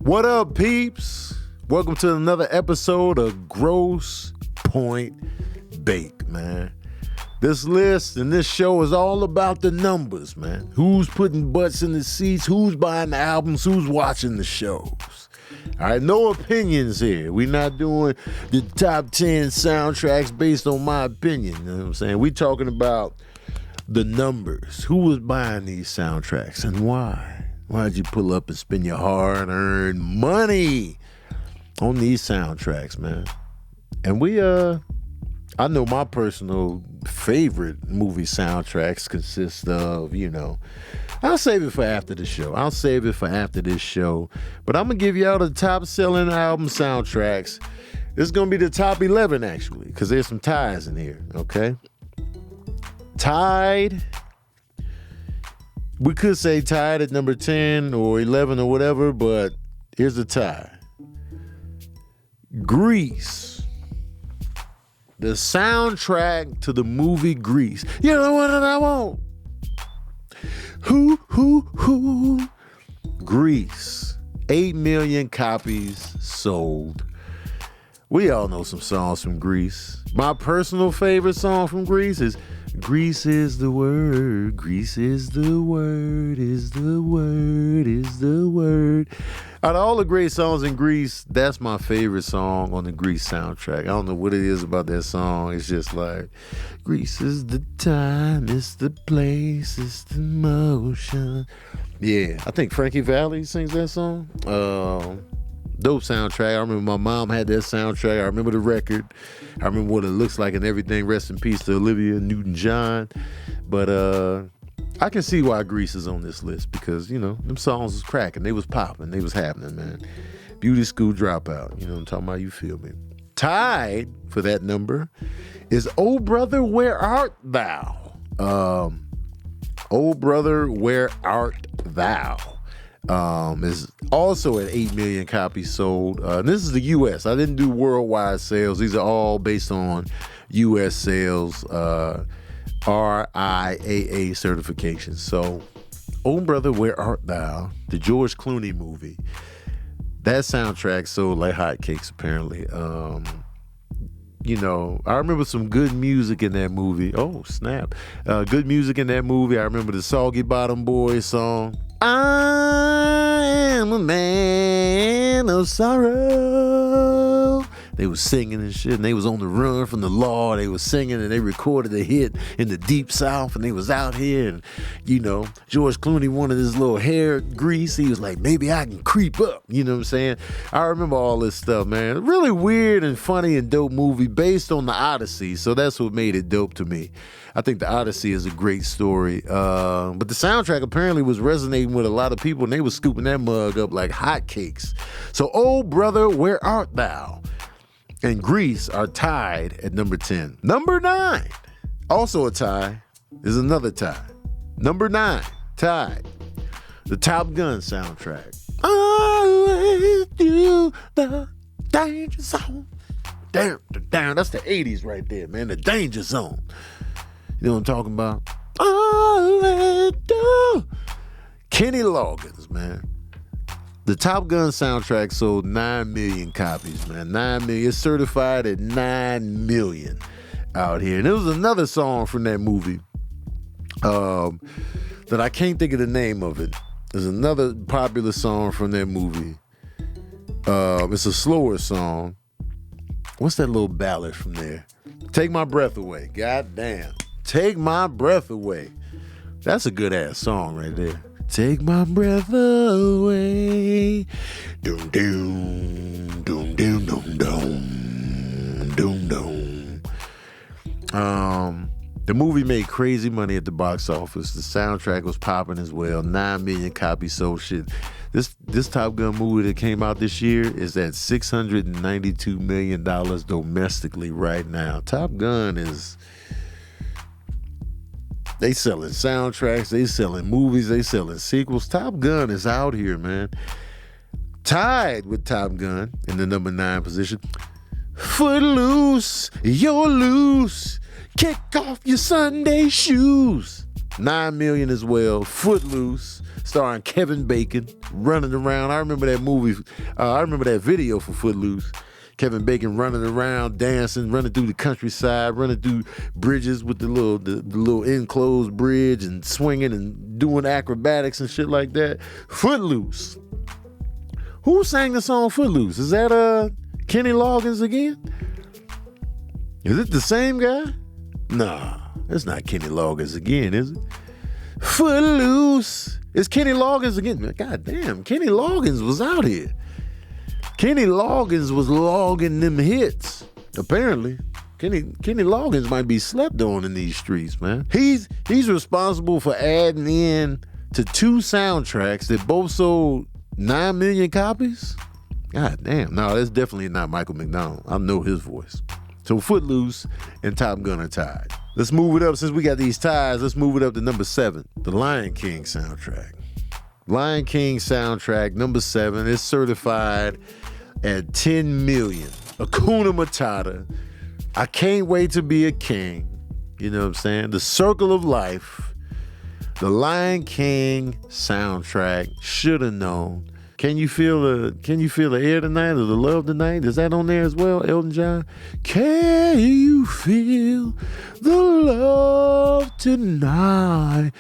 What up, peeps? Welcome to another episode of Gross Pointe Bake, man. This list and this show is all about the numbers, man. Who's putting butts in the seats, who's buying the albums, who's watching the shows. All right, no opinions here. We're not doing the top 10 soundtracks based on my opinion, you know what I'm saying? We're talking about the numbers. Who was buying these soundtracks and why? Why'd you pull up and spend your hard-earned money on these soundtracks, man? And I know my personal favorite movie soundtracks consist of, I'll save it for after the show. But I'm going to give y'all the top-selling album soundtracks. This is going to be the top 11, actually, because there's some ties in here, okay? Tied. We could say tied at number 10 or 11 or whatever, but here's the tie. Grease. The soundtrack to the movie Grease. You know what I want? Who? Grease. 8 million copies sold. We all know some songs from Grease. My personal favorite song from Grease is Grease is the word, Grease is the word, is the word, is the word. Out of all the great songs in Grease, that's my favorite song on the Grease soundtrack. I don't know what it is about that song. It's just like, Grease is the time, it's the place, it's the motion. Yeah, I think Frankie Valli sings that song. Dope soundtrack. I remember my mom had that soundtrack. I remember the record. I remember what it looks like and everything. Rest in peace to Olivia Newton-John. But I can see why Grease is on this list because, them songs was cracking. They was popping. They was happening, man. Beauty School Dropout. You know what I'm talking about? You feel me? Tied for that number is Oh Brother, Where Art Thou? Oh Brother, Where Art Thou? Is also at 8 million copies sold. This is the U.S. I didn't do worldwide sales. These are all based on U.S. sales, RIAA certifications. So, Oh Brother, Where Art Thou? The George Clooney movie. That soundtrack sold like hotcakes, apparently. I remember some good music in that movie. Oh, snap. Good music in that movie. I remember the Soggy Bottom Boys song. I am a man of sorrow. They was singing and shit, and they was on the run from the law. They was singing, and they recorded a hit in the Deep South, and they was out here, and, George Clooney wanted his little hair grease. He was like, maybe I can creep up. You know what I'm saying? I remember all this stuff, man. Really weird and funny and dope movie based on the Odyssey, so that's what made it dope to me. I think the Odyssey is a great story. But the soundtrack apparently was resonating with a lot of people, and they was scooping that mug up like hotcakes. So, Oh Brother, Where Art Thou? And Grease are tied at number 10. Number 9, also a tie, is another tie. Number 9, tied. The Top Gun soundtrack. I went through the danger zone. Down. That's the 80s right there, man. The danger zone. You know what I'm talking about? I went through. Kenny Loggins, man. The Top Gun soundtrack sold 9 million copies, man. 9 million. It's certified at 9 million out here. And there was another song from that movie that I can't think of the name of it. There's another popular song from that movie. It's a slower song. What's that little ballad from there? Take My Breath Away. God damn. Take My Breath Away. That's a good-ass song right there. Take my breath away. Doom, doom, doom, doom, doom, doom, doom, doom. The movie made crazy money at the box office. The soundtrack was popping as well. 9 million copies sold. Shit. This Top Gun movie that came out this year is at $692 million domestically right now. Top Gun is... They selling soundtracks, they selling movies, they selling sequels. Top Gun is out here, man. Tied with Top Gun in the number 9 position. Footloose, you're loose. Kick off your Sunday shoes. 9 million as well. Footloose, starring Kevin Bacon running around. I remember that movie. I remember that video for Footloose. Kevin Bacon running around, dancing, running through the countryside, running through bridges with the little enclosed bridge and swinging and doing acrobatics and shit like that. Footloose. Who sang the song Footloose? Is that Kenny Loggins again? Is it the same guy? Nah, it's not Kenny Loggins again, is it? Footloose. It's Kenny Loggins again. God damn, Kenny Loggins was out here. Kenny Loggins was logging them hits. Apparently, Kenny Loggins might be slept on in these streets, man. He's responsible for adding in to 2 soundtracks that both sold 9 million copies. God damn. No, that's definitely not Michael McDonald. I know his voice. So Footloose and Top Gun are tied. Let's move it up. Since we got these ties, let's move it up to number 7. The Lion King soundtrack. Lion King soundtrack, number 7, is certified at 10 million. Hakuna Matata. I Can't Wait to Be a King. You know what I'm saying? The Circle of Life. The Lion King soundtrack. Shoulda known. Can you feel the air tonight or the love tonight? Is that on there as well, Elton John? Can you feel the love tonight?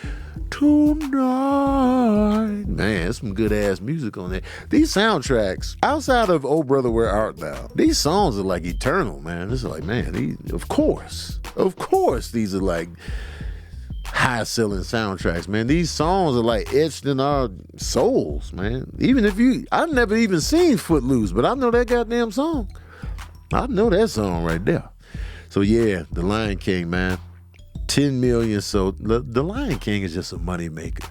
Tonight. Man, there's some good ass music on there. These soundtracks, outside of Oh Brother Where Art Thou, these songs are like eternal, man. It's like, man, of course, these are like high selling soundtracks, man. These songs are like etched in our souls, man. I've never even seen Footloose, but I know that goddamn song. I know that song right there. So yeah, The Lion King, man. 10 million. So the Lion King is just a money maker.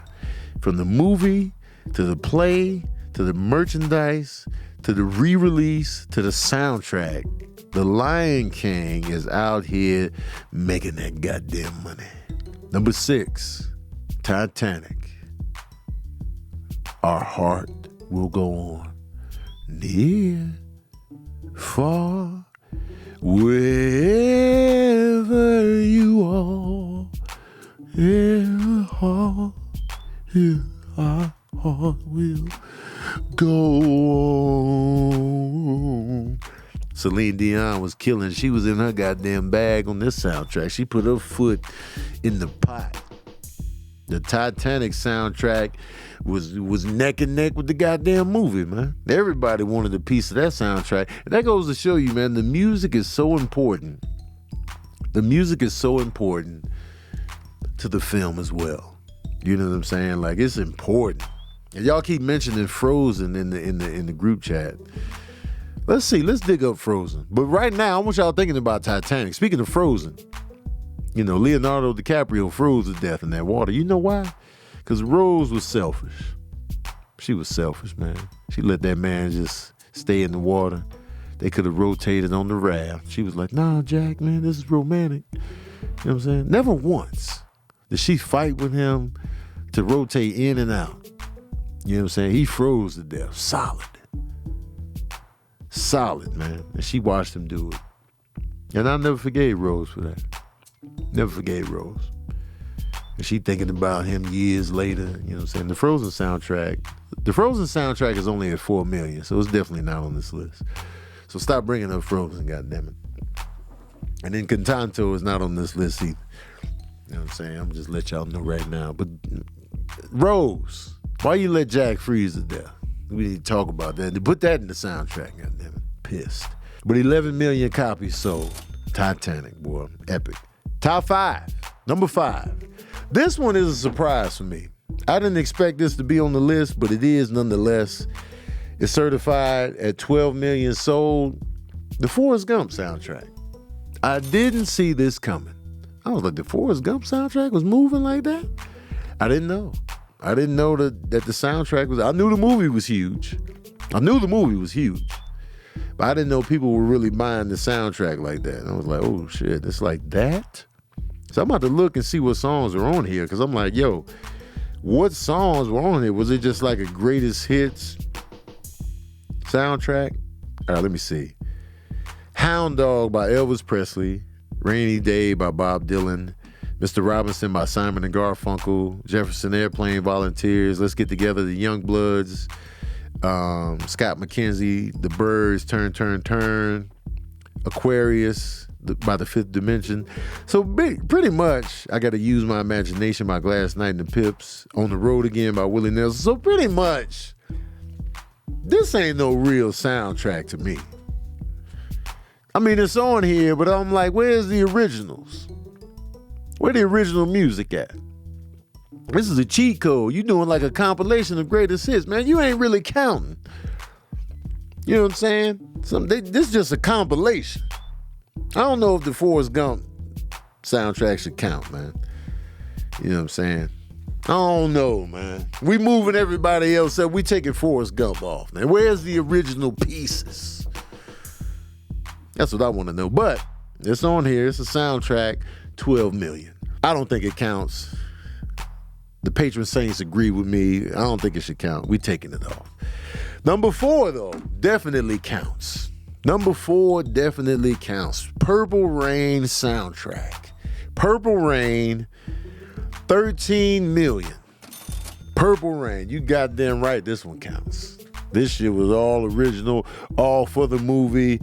From the movie to the play to the merchandise to the re-release to the soundtrack, the Lion King is out here making that goddamn money. Number 6, Titanic. Our heart will go on. Near, far, wherever you are, our heart will go on. Celine Dion was killing. She was in her goddamn bag on this soundtrack. She put her foot in the pot. The Titanic soundtrack was neck and neck with the goddamn movie, man. Everybody wanted a piece of that soundtrack. And that goes to show you, man, the music is so important. The music is so important to the film as well. You know what I'm saying? Like, it's important. And y'all keep mentioning Frozen in the group chat. Let's dig up Frozen. But right now, I want y'all thinking about Titanic. Speaking of Frozen, you know, Leonardo DiCaprio froze to death in that water. You know why? Because Rose was selfish. She was selfish, man. She let that man just stay in the water. They could have rotated on the raft. She was like, nah, Jack, man, this is romantic. You know what I'm saying? Never once did she fight with him to rotate in and out. You know what I'm saying? He froze to death. Solid, man. And she watched him do it. And I never forgave Rose for that. Never forgave Rose. And she thinking about him years later. You know what I'm saying? The Frozen soundtrack is only at 4 million, so it's definitely not on this list. So stop bringing up Frozen, goddammit. And then Cantanto is not on this list either. You know what I'm saying? I'm just let y'all know right now. But Rose, why you let Jack freeze to death? We need to talk about that. Put that in the soundtrack, goddammit. Pissed. But 11 million copies sold. Titanic, boy. Epic. Top 5. Number 5. This one is a surprise for me. I didn't expect this to be on the list, but it is nonetheless. It's certified at 12 million sold. The Forrest Gump soundtrack. I didn't see this coming. I was like, the Forrest Gump soundtrack was moving like that? I didn't know. I didn't know that the soundtrack was... I knew the movie was huge. But I didn't know people were really buying the soundtrack like that. And I was like, oh, shit, it's like that? So I'm about to look and see what songs are on here, because I'm like, yo, what songs were on here? Was it just like a greatest hits soundtrack? All right, let me see. Hound Dog by Elvis Presley. Rainy Day by Bob Dylan. Mr. Robinson by Simon and Garfunkel, Jefferson Airplane Volunteers, Let's Get Together, the Youngbloods, Scott McKenzie, The Birds, Turn, Turn, Turn, Aquarius by The Fifth Dimension. So pretty much, I Got to Use My Imagination by Gladys Knight and the Pips, On the Road Again by Willie Nelson. So pretty much, this ain't no real soundtrack to me. I mean, it's on here, but I'm like, where's the originals? Where the original music at? This is a cheat code. You doing like a compilation of greatest hits, man. You ain't really counting. You know what I'm saying? This is just a compilation. I don't know if the Forrest Gump soundtrack should count, man. You know what I'm saying? I don't know, man. We moving everybody else up. We taking Forrest Gump off, man. Where's the original pieces? That's what I want to know. But it's on here. It's a soundtrack, 12 million. I don't think it counts. The patron saints agree with me. I don't think it should count. We taking it off. Number 4, though, definitely counts. Number 4 definitely counts. Purple Rain soundtrack. Purple Rain, 13 million. Purple Rain, you goddamn right, this one counts. This shit was all original, all for the movie.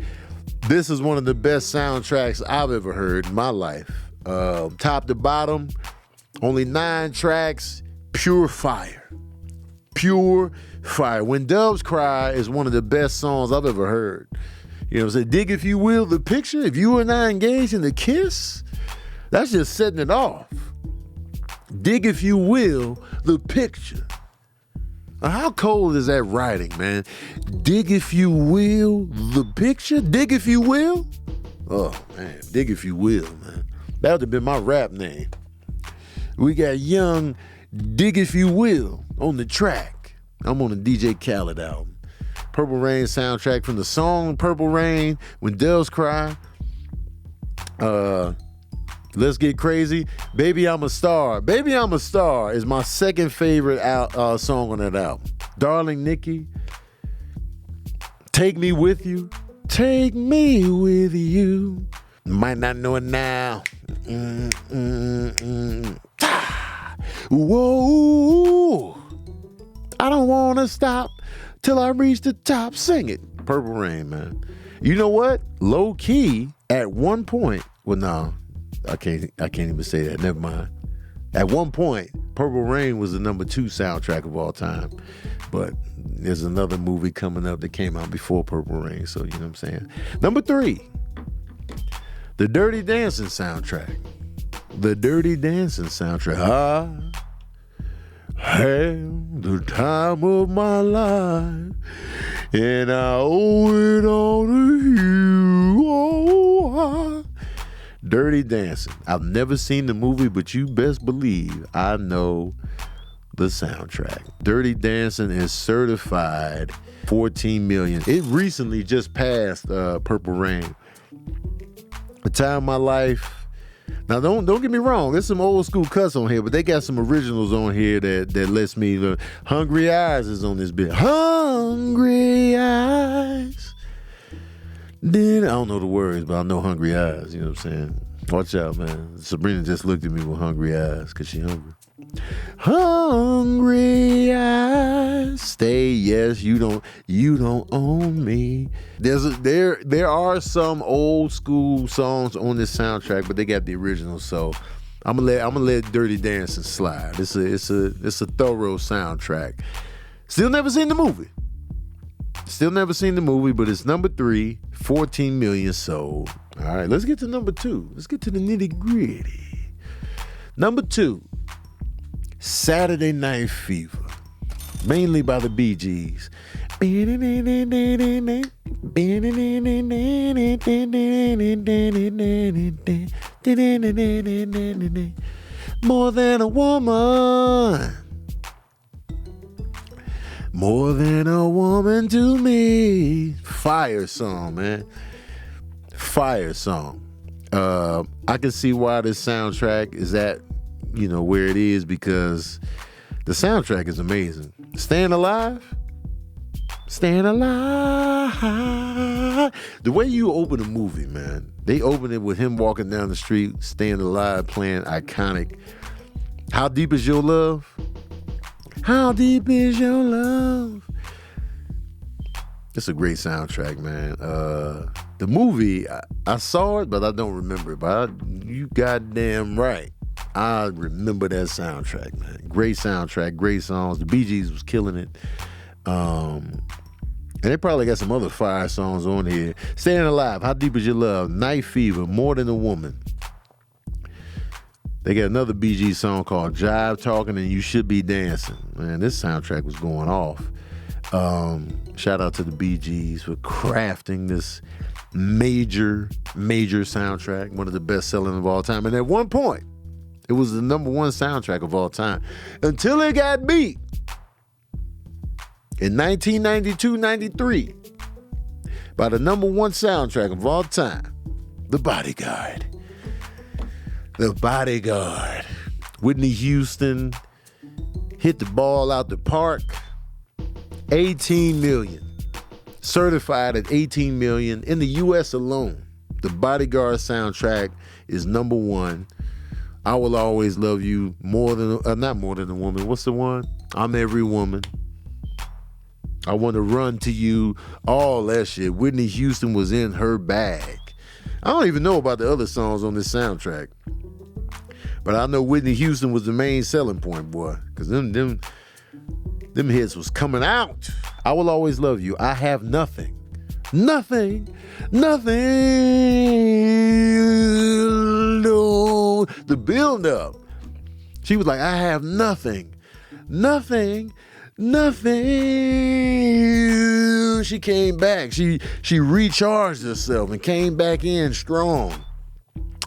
This is one of the best soundtracks I've ever heard in my life. Top to bottom, only 9 tracks, pure fire. Pure fire. When Doves Cry is one of the best songs I've ever heard. You know what I'm saying? Dig If You Will, the picture. If you and I engage in the kiss, that's just setting it off. Dig If You Will, the picture. Now, how cold is that writing, man? Dig If You Will, the picture? Dig If You Will? Oh, man. Dig If You Will, man. That would have been my rap name. We got Young Dig If You Will on the track. I'm on the DJ Khaled album. Purple Rain soundtrack from the song Purple Rain, When Doves Cry. Let's Get Crazy. Baby I'm a Star. Baby I'm a Star is my second favorite song on that album. Darling Nikki. Take Me With You. Take Me With You. Might not know it now. Whoa. I don't want to stop till I reach the top. Sing it. Purple Rain, man. You know what? Low key, at one point, well, no, I can't even say that. Never mind. At one point, Purple Rain was the number 2 soundtrack of all time. But there's another movie coming up that came out before Purple Rain, so you know what I'm saying. Number 3, the Dirty Dancing soundtrack. The Dirty Dancing soundtrack. I had the time of my life, and I owe it all to you. Oh, Dirty Dancing. I've never seen the movie, but you best believe I know the soundtrack. Dirty Dancing is certified 14 million. It recently just passed Purple Rain. The Time of My Life. Now, don't get me wrong. There's some old school cuts on here, but they got some originals on here that lets me learn. Hungry Eyes is on this bit. Hungry Eyes. Then I don't know the words, but I know Hungry Eyes. You know what I'm saying? Watch out, man. Sabrina just looked at me with hungry eyes because she hungry. Hungry eyes. Stay, yes, you don't own me. There are some old school songs on this soundtrack, but they got the original, so I'm gonna let Dirty Dancing slide. It's a thorough soundtrack. Still never seen the movie. But it's number 3, 14 million sold. All right, let's get to number 2. Let's get to the nitty gritty. Number 2, Saturday Night Fever, mainly by the Bee Gees. More than a woman. More than a woman to me. Fire song, man. Fire song. I can see why this soundtrack is at, where it is, because the soundtrack is amazing. Staying Alive. The way you open a movie, man, they open it with him walking down the street, Staying Alive, playing iconic. How Deep Is Your Love? How deep is your love? It's a great soundtrack, man. The movie, I saw it, but I don't remember it. But you goddamn right. I remember that soundtrack, man. Great soundtrack, great songs. The Bee Gees was killing it. And they probably got some other fire songs on here. Staying Alive, How Deep Is Your Love? Night Fever, More Than a Woman. They got another Bee Gees song called Jive Talking and You Should Be Dancing. Man, this soundtrack was going off. Shout out to the Bee Gees for crafting this major soundtrack, one of the best selling of all time. And at one point, it was the number one soundtrack of all time until it got beat in 1992-93 by the number one soundtrack of all time, The Bodyguard. The Bodyguard. Whitney Houston hit the ball out the park. 18 million. Certified at 18 million in the U.S. alone. The Bodyguard soundtrack is number one. I Will Always Love You, not More Than a Woman. What's the one? I'm Every Woman. I Want to Run to You. All that shit. Whitney Houston was in her bag. I don't even know about the other songs on this soundtrack. But I know Whitney Houston was the main selling point, boy. Because them hits was coming out. I Will Always Love You. I Have Nothing. Nothing. No. The build up. She was like, I have nothing. Nothing. She came back. She recharged herself and came back in strong.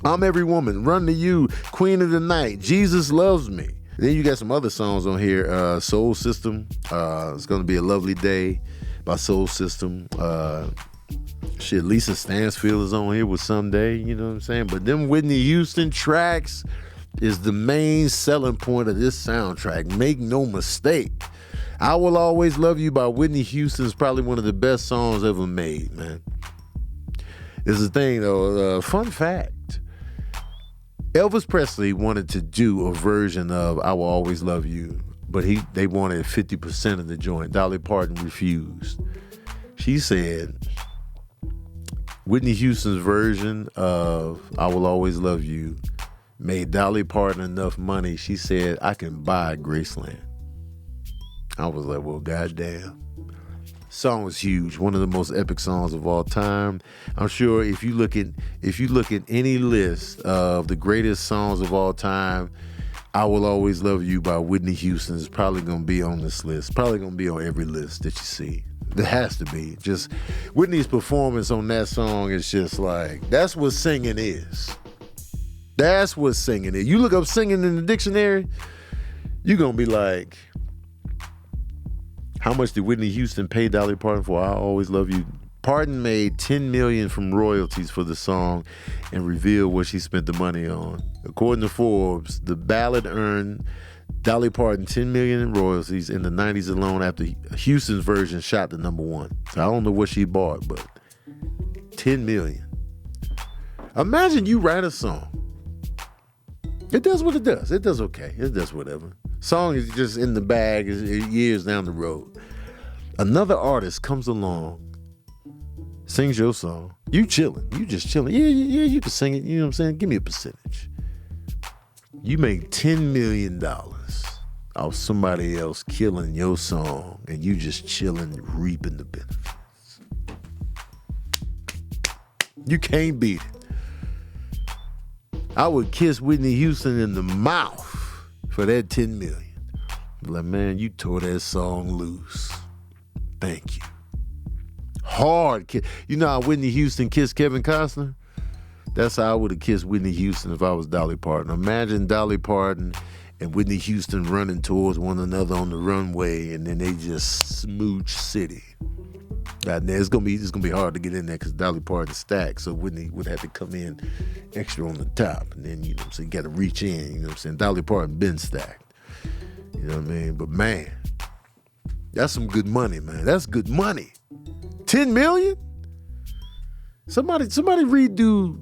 I'm Every Woman, Run to You, Queen of the Night, Jesus Loves Me. Then you got some other songs on here. Soul System, It's Gonna Be a Lovely Day by Soul System. Lisa Stansfield is on here with Someday, you know what I'm saying? But them Whitney Houston tracks is the main selling point of this soundtrack. Make no mistake. I Will Always Love You by Whitney Houston is probably one of the best songs ever made, man. It's the thing, though. Fun fact. Elvis Presley wanted to do a version of I Will Always Love You, but they wanted 50% of the joint. Dolly Parton refused. She said Whitney Houston's version of I Will Always Love You made Dolly Parton enough money. She said, I can buy Graceland. I was like, well, goddamn. Song was huge, one of the most epic songs of all time. I'm sure if you look at any list of the greatest songs of all time, I Will Always Love You by Whitney Houston is probably going to be on this list. Probably going to be on every list that you see. It has to be. Just Whitney's performance on that song is just like, that's what singing is. That's what singing is. You look up singing in the dictionary, you're going to be like, how much did Whitney Houston pay Dolly Parton for I Always Love You? Parton made $10 million from royalties for the song and revealed what she spent the money on. According to Forbes, the ballad earned Dolly Parton $10 million in royalties in the 90s alone after Houston's version shot to number one. So I don't know what she bought, but $10 million. Imagine you write a song. It does what it does. It does okay. It does whatever. Song is just in the bag, is years down the road. Another artist comes along, sings your song. You chilling. You just chilling. Yeah, you can sing it. You know what I'm saying? Give me a percentage. You make $10 million off somebody else killing your song, and you just chilling, reaping the benefits. You can't beat it. I would kiss Whitney Houston in the mouth for that $10 million. Like, man, you tore that song loose. Thank you. Hard kiss. You know how Whitney Houston kissed Kevin Costner? That's how I would have kissed Whitney Houston if I was Dolly Parton. Imagine Dolly Parton and Whitney Houston running towards one another on the runway, and then they just smooch city. It's gonna be hard to get in there because Dolly Parton's stacked, so Whitney would have to come in extra on the top, and then, you know what I'm saying, you got to reach in, you know what I'm saying. Dolly Parton been stacked, you know what I mean. But man, that's some good money, man. That's good money. $10 million? Somebody redo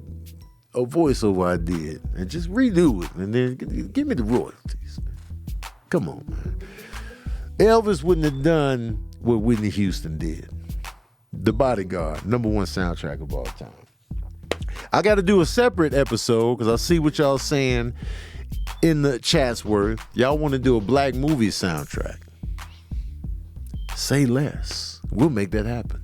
a voiceover I did and just redo it and then give me the royalties. Come on, man. Elvis wouldn't have done what Whitney Houston did. The Bodyguard, #1 soundtrack of all time. I got to do a separate episode because I see what y'all saying in the Chatsworth. Y'all want to do a black movie soundtrack. Say less. We'll make that happen.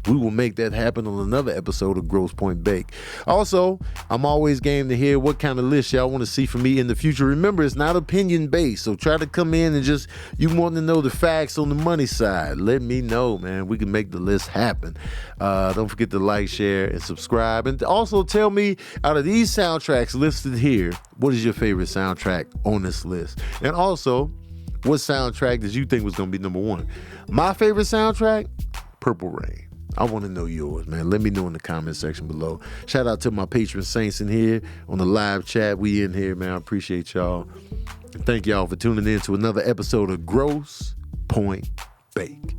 We will make that happen on another episode of Gross Pointe Bake. Also, I'm always game to hear what kind of list y'all want to see from me in the future. Remember, it's not opinion based, so try to come in and just, you want to know the facts on the money side. Let me know, man. We can make the list happen. Don't forget to like, share, and subscribe. And also tell me, out of these soundtracks listed here, what is your favorite soundtrack on this list? And also, what soundtrack did you think was going to be #1? My favorite soundtrack, Purple Rain. I want to know yours, man. Let me know in the comment section below. Shout out to my patron saints in here on the live chat. We in here, man. I appreciate y'all. And thank y'all for tuning in to another episode of Gross Pointe Bake.